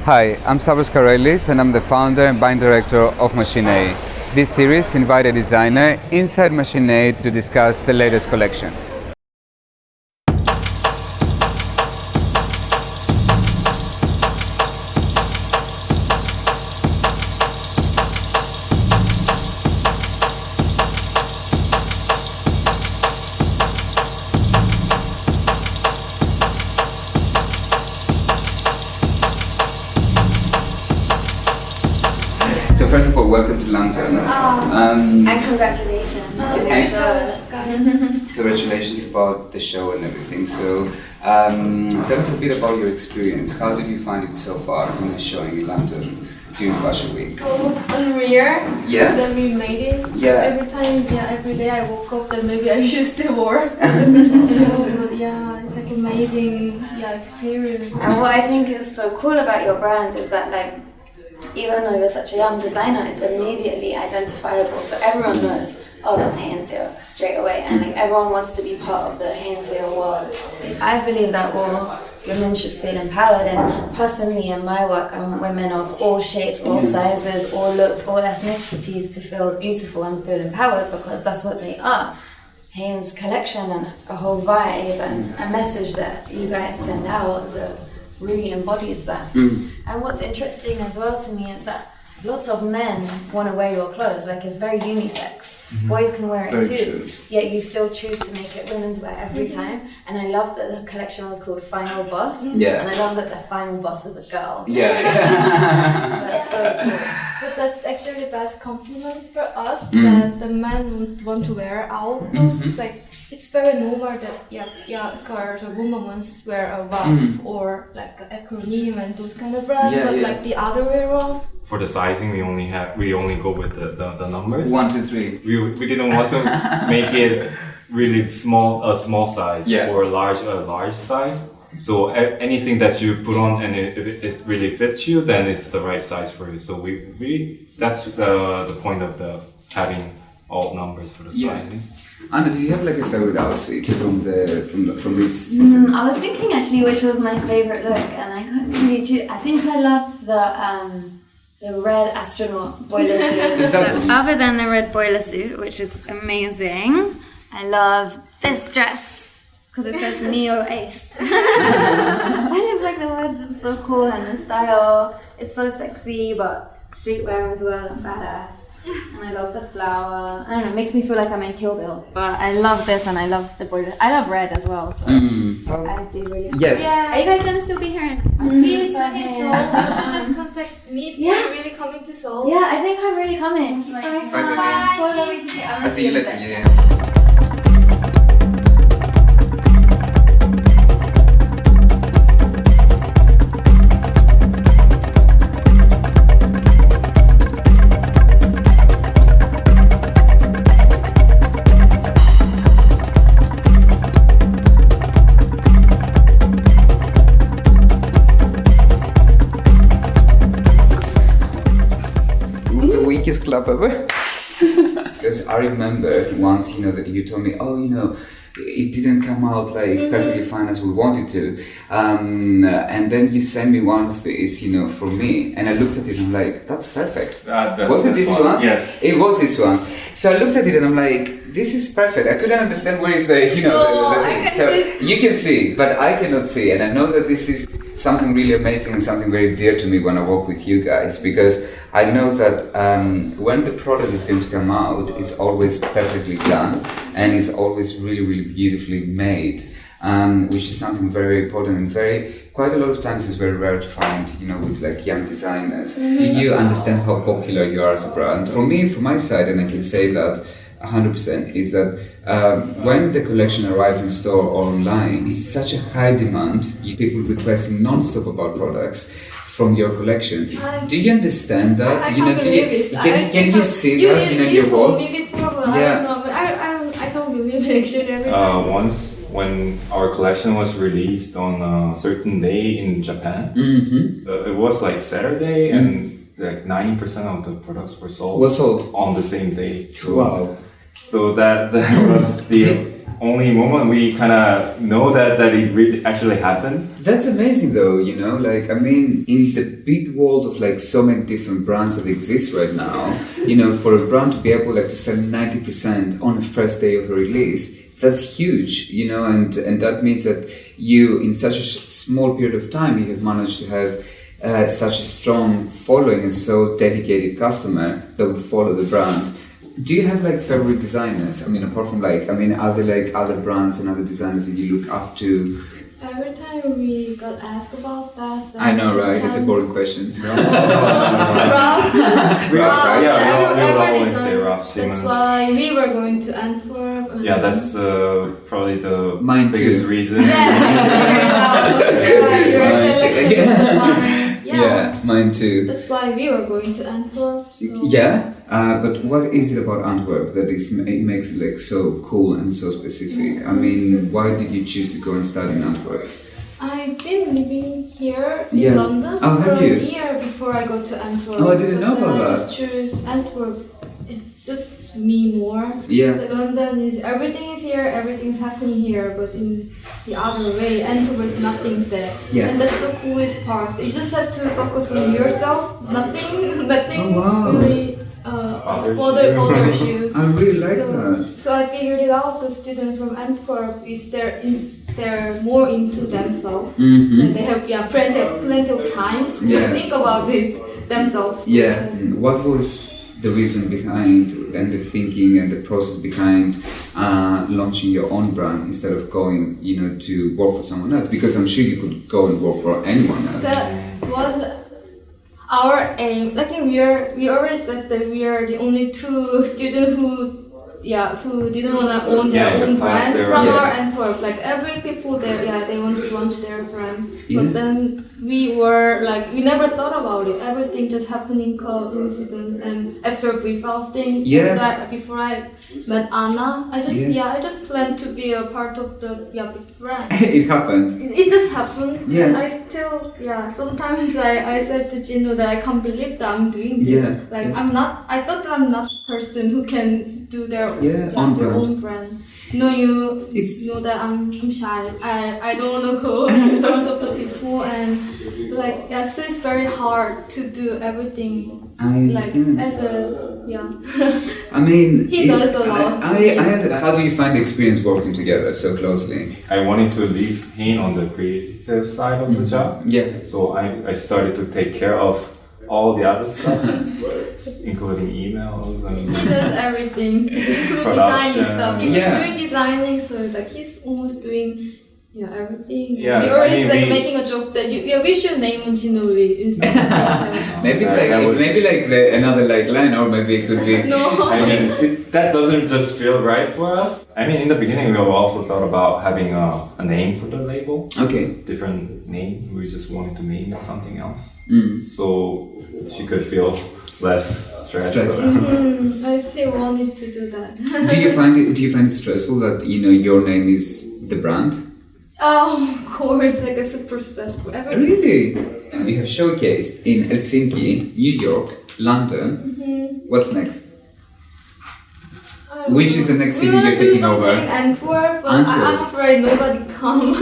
Hi, I'm Stavros Karelis and I'm the founder and buying director of Machine A. This series invited a designer inside Machine A to discuss the latest collection. So first of all, welcome to London. And congratulations. Congratulations about the show and everything. So tell us a bit about your experience. How did you find it so far when showing in London during Fashion Week? Unreal. Yeah. That we made it. Yeah. Every day I woke up that maybe I should still work. But yeah, it's like amazing experience. And what I think is so cool about your brand is that even though you're such a young designer, it's immediately identifiable. So everyone knows, oh, that's Hyein Seo straight away. And everyone wants to be part of the Hyein Seo world. I believe that all women should feel empowered. And personally in my work, I want women of all shapes, all sizes, all looks, all ethnicities to feel beautiful and feel empowered, because that's what they are. Hyein's collection and a whole vibe and a message that you guys send out that really embodies that. And what's interesting as well to me is that lots of men want to wear your clothes. It's very unisex. Boys can wear it Very too. true. Yet you still choose to make it women's wear every time. And I love that the collection was called Final Boss. Yeah. And I love that the final boss is a girl. Yeah. That's so cool. But that's actually the best compliment for us, that the men want to wear our clothes. It's very normal that girls or women wants wear a ruff or an acronym and those kind of brands, but the other way around. For the sizing, we only go with the numbers. 1, 2, 3. We didn't want to make it really small, a small size or a large size. So anything that you put on and if it really fits you, then it's the right size for you. So that's the point of having all numbers for the sizing. Anna, do you have a favorite outfit from this season? I was thinking actually which was my favorite look, and I couldn't really choose. I think I love the red astronaut boiler suit. Other than the red boiler suit, which is amazing, I love this dress because it says Neo Ace. And it's the words, it's so cool, and the style, it's so sexy, but streetwear as well and badass. And I love the flower. I don't know, it makes me feel like I'm in Kill Bill. But I love this, and I love the boiler. I love red as well, so I do really. Yes. Are you guys gonna still be here? See you soon in Seoul. You should just contact me if you're really coming to Seoul. Yeah, I think I'm really coming. Bye. I'll see you later. Yeah. Weakest club ever. Because I remember once, that you told me, it didn't come out perfectly fine as we wanted to, and then you sent me one of these, for me, and I looked at it and I'm like, that's perfect. Was it this one? Yes. It was this one. So I looked at it and I'm like, this is perfect. I couldn't understand where is the, so you can see, but I cannot see, and I know that this is something really amazing and something very dear to me when I work with you guys, because I know that when the product is going to come out, it's always perfectly done and it's always really, really beautifully made, which is something very important and quite a lot of times it's very rare to find, with young designers. You understand how popular you are as a brand. For me, from my side, and I can say that 100%, is that when the collection arrives in store or online, it's such a high demand, people requesting non-stop about products from your collection. Do you understand that? I can't believe it. Can you see that in your world? You told me before, but I don't know. But I can't believe it actually every time. Once when our collection was released on a certain day in Japan, it was Saturday, and 90% of the products were sold. Was sold on the same day. Wow. So that was the only moment we kind of know that it really actually happened. That's amazing though, you know, like, I mean, in the big world of like so many different brands that exist right now, you know, for a brand to be able like to sell 90% on the first day of a release, that's huge, you know, and that means that you, in such a small period of time, you have managed to have such a strong following and so dedicated customer that will follow the brand. Do you have like favorite designers? I mean, apart from like, I mean, are there like other brands and other designers that you look up to? Every time we got asked about that, I know, right? It's a boring question. Rough. Rough, yeah, we will every always say different. Rough Siemens. That's why we were going to Antwerp. Yeah, that's probably the Mine biggest too. reason. Your selection is fine. Yeah, mine too. That's why we were going to Antwerp. So. Yeah, but what is it about Antwerp that it makes it like so cool and so specific? I mean, why did you choose to go and study in Antwerp? I've been living here in London for have a you? year before I go to Antwerp. Oh, I didn't know But about I that. just choose Antwerp. It suits me more. Yeah. So London is everything is here, everything's happening here, but in the other way, Antwerp is nothing's there. Yeah. And that's the coolest part. You just have to focus on yourself. Nothing Oh, wow. really bothers you. I really like so, that. So I figured it out. The students from Antwerp is they're more into themselves. Mm-hmm. And they have plenty of times to think about it themselves. Yeah. What was the reason behind and the thinking and the process behind launching your own brand instead of going, you know, to work for someone else? Because I'm sure you could go and work for anyone else. That was our aim. Like we always said that we are the only two students who didn't want to own their own brand from our Antwerp. Like every people there, they want to launch their brand. But then we were like, we never thought about it. Everything just happened in coincidence. And after we felt things, before I met Anna, I just planned to be a part of the big brand. It happened. It just happened. Yeah. And I still, sometimes I said to Jino that I can't believe that I'm doing this. Yeah. Like I thought that I'm not a person who can do their own own brand. No, you know that I'm shy. I don't want to go in front of the people and so it's very hard to do everything. I understand. Like as a I mean, he does a lot. How do you find the experience working together so closely? I wanted to leave him on the creative side of the job. Yeah. So I started to take care of all the other stuff, including emails and He does everything, including designing stuff. He's doing designing, so like he's almost doing everything. Yeah, we always making a joke that we should name him Jino Lee instead. Maybe it's another line, or maybe it could be. No. I mean, that doesn't just feel right for us. I mean, in the beginning, we also thought about having a name for the label. Okay. Different name. We just wanted to name it something else, Mm. so she could feel less stressed. I still wanted to do that. Do you find it stressful that your name is the brand? Oh, of course, like a super stressful. Really? You have showcased in Helsinki, New York, London. Mm-hmm. What's next? Which is the next city you're taking over? We want to do something in Antwerp, but I'm afraid nobody come.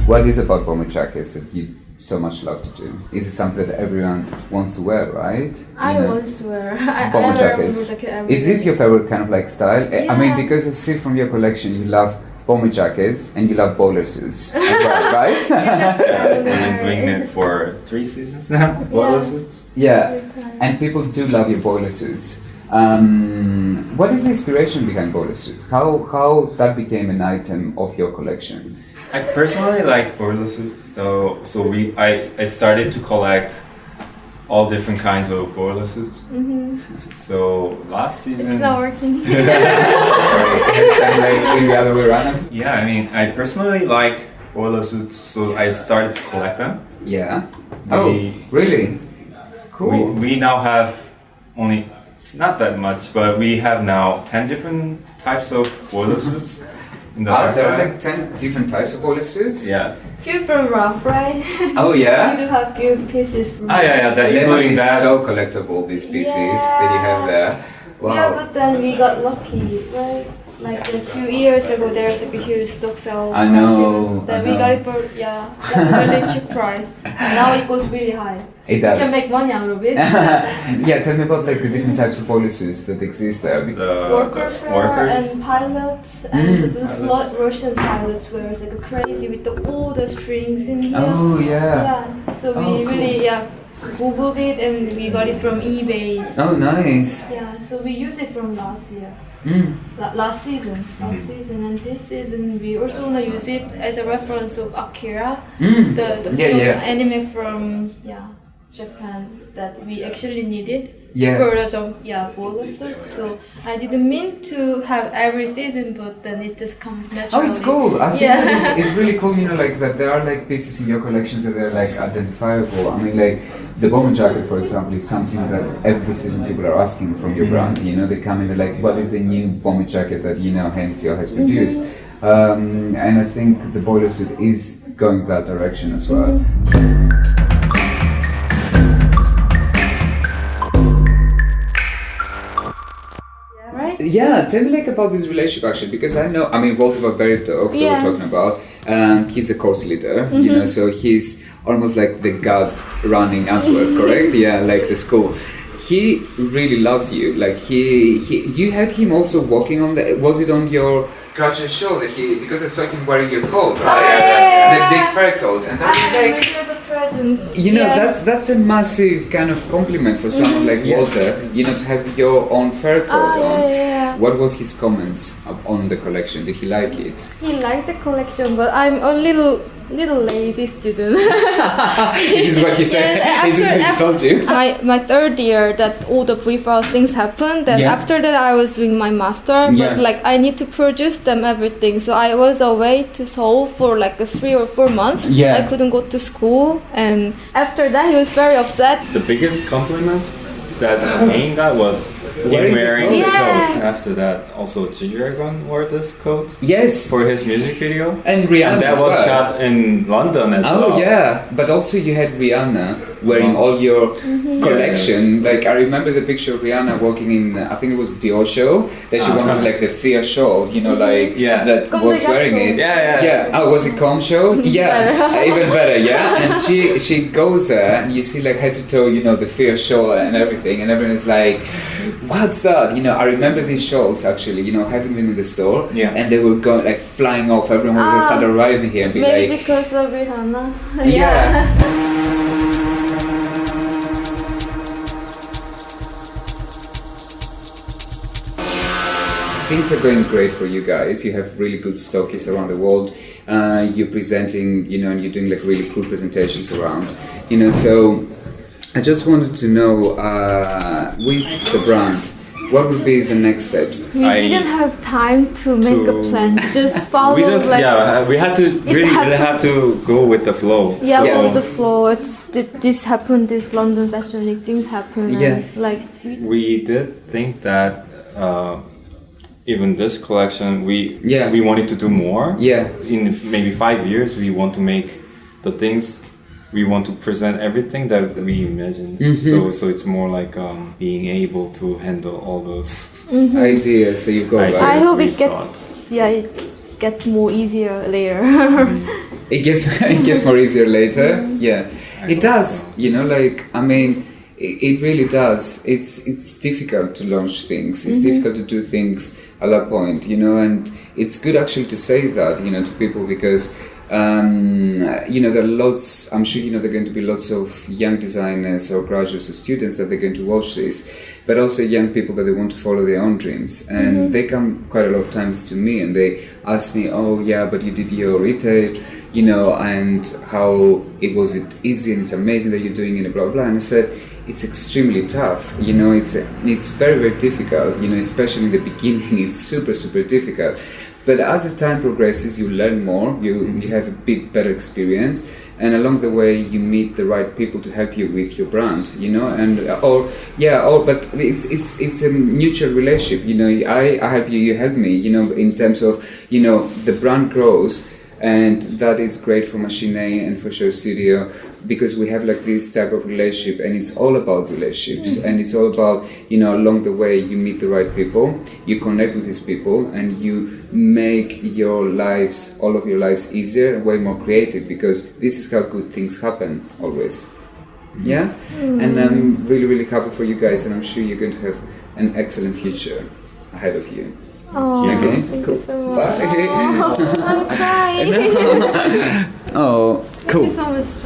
What is about bomber jackets that you so much love to do? Is it something that everyone wants to wear, right? I want to wear. I bomber wear a jackets. bomber jacket every Is this day. your favorite kind of like style? Yeah. I mean, because I see from your collection you love bomber jackets and you love bowler suits as well, right? Yeah, we've been doing it for 3 seasons now. Boiler suits. Yeah, and people do love your boiler suits. What is the inspiration behind boiler suits? How that became an item of your collection? I personally like boiler suits, though. So I started to collect all different kinds of boiler suits. Mm-hmm. So last season. It's not working. Like in the other way around? Yeah, I mean, I personally like boiler suits, so I started to collect them. Yeah. We- Really? Cool. We now have only, it's not that much, but we have now 10 different types of boiler suits. in the Are there archive. like 10 different types of boiler suits? Yeah. Few from rough, right? Oh We yeah? do have few pieces from Yeah, that They must including be that. so collectible, these pieces that you have there. Wow. Yeah, but then we got lucky, right? Like a few years ago, there's like a huge stock sale. I know, Then I we know. got it for like a really cheap price. And now it goes really high. It You can does. make money out of it. Yeah, tell me about like the different types of boiler suits that exist there. Workers wear workers. and pilots and those Russian pilots wear it's like crazy with all the strings in here. Oh yeah. Yeah, so we Oh, cool. really googled it and we got it from eBay. Oh nice. Yeah, so we use it from last year. Mm. Last season, and this season we also wanna use it as a reference of Akira, Mm. the Yeah, film yeah. anime from Japan that we actually needed Yeah. for the boiler suit. So I didn't mean to have every season, but then it just comes Oh, naturally. it's cool. I think Yeah. that it's really cool, you know, like that there are like pieces in your collections that are like identifiable. I mean, like the bomber jacket, for example, is something that every season people are asking from your brand. You know, they come in, they're like, what is a new bomber jacket that, you know, Hyein Seo has produced? And I think the boiler suit is going that direction as well. Right? Yeah, tell me like about this relationship actually, because I know, I mean, Walter Barberto, that we're talking about, he's a course leader, you know, so he's almost like the god running Antwerp, correct? Yeah, like the school. He really loves you. Like you had him also walking on was it on your graduate show that because I saw him wearing your coat, right? The big fur coat, and that was like, Present. you know, that's a massive kind of compliment for someone like Walter, you know, to have your own fur coat on. Yeah. What was his comments on the collection? Did he like it? He liked the collection, but I'm a little lazy student. This is what he said. Yeah, This is what he told you. my third year that all the pre-file things happened. Then Yeah. after that I was doing my master, Yeah. but like I need to produce them everything. So I was away to Seoul for like 3 or 4 months. Yeah. I couldn't go to school, and after that he was very upset. The biggest compliment that Hyein got was him Wearing the wearing coat. the Yeah. coat. After that, also G-Dragon wore this coat Yes. for his music video. And Rihanna And that as was well. shot in London as well. Oh yeah, but also you had Rihanna wearing all your collection. Like I remember the picture of Rihanna walking in. I think it was Dior show that she wore with like the fear shawl. You know, like Yeah. that Comme was des wearing garçons. it. Yeah. Oh, was it Com show? Yeah, even better. Yeah, and she goes there and you see like head to toe, you know, the fear shawl and everything, and everyone is like, "What's that?" You know, I remember these shawls actually. You know, having them in the store, Yeah. and they were going like flying off. Everyone would start arriving here and be Maybe like, because of Rihanna. yeah. Things are going great for you guys. You have really good stockies around the world. You're presenting, you know, and you're doing like really cool presentations around, you know. So I just wanted to know with the brand, what would be the next steps? We didn't have time to make a plan. Just follow. We just we had to really happened. have to go with the flow. Yeah, Yeah. with the flow. This happened. This London Fashion Week things happen. Yeah. And like We did think that even this collection, we wanted to do more. Yeah. In maybe 5 years, we want to make the things. We want to present everything that we imagined. So it's more like being able to handle all those Ideas that you've got. ideas Right? I hope we it gets thought. it gets more easier later. It gets more easier later. Yeah, I it hope does. so. You know, like I mean, it really does. It's difficult to launch things. It's difficult to do things at that point. You know, and it's good actually to say that, you know, to people because. You know, there are lots, I'm sure, you know, there are going to be lots of young designers or graduates or students that they're going to watch this, but also young people that they want to follow their own dreams. And they come quite a lot of times to me and they ask me, oh yeah, but you did your retail, you know, and how it easy and it's amazing that you're doing it, blah, blah. And I said, it's extremely tough, you know, it's very, very difficult, you know, especially in the beginning, it's super, super difficult. But as the time progresses, you learn more, you have a bit better experience, and along the way you meet the right people to help you with your brand, you know, and but it's a mutual relationship, you know. I help you, you help me, you know, in terms of, you know, the brand grows, and that is great for Machine and for Show Studio, because we have like this type of relationship, and it's all about relationships, and it's all about, you know, along the way you meet the right people, you connect with these people, and you make your lives, all of your lives, easier and way more creative, because this is how good things happen always. Yeah? And I'm really, really happy for you guys, and I'm sure you're going to have an excellent future ahead of you. Oh, Okay, thank cool. you so much. Bye. Oh, I'm crying. Oh, cool. Thank you so much.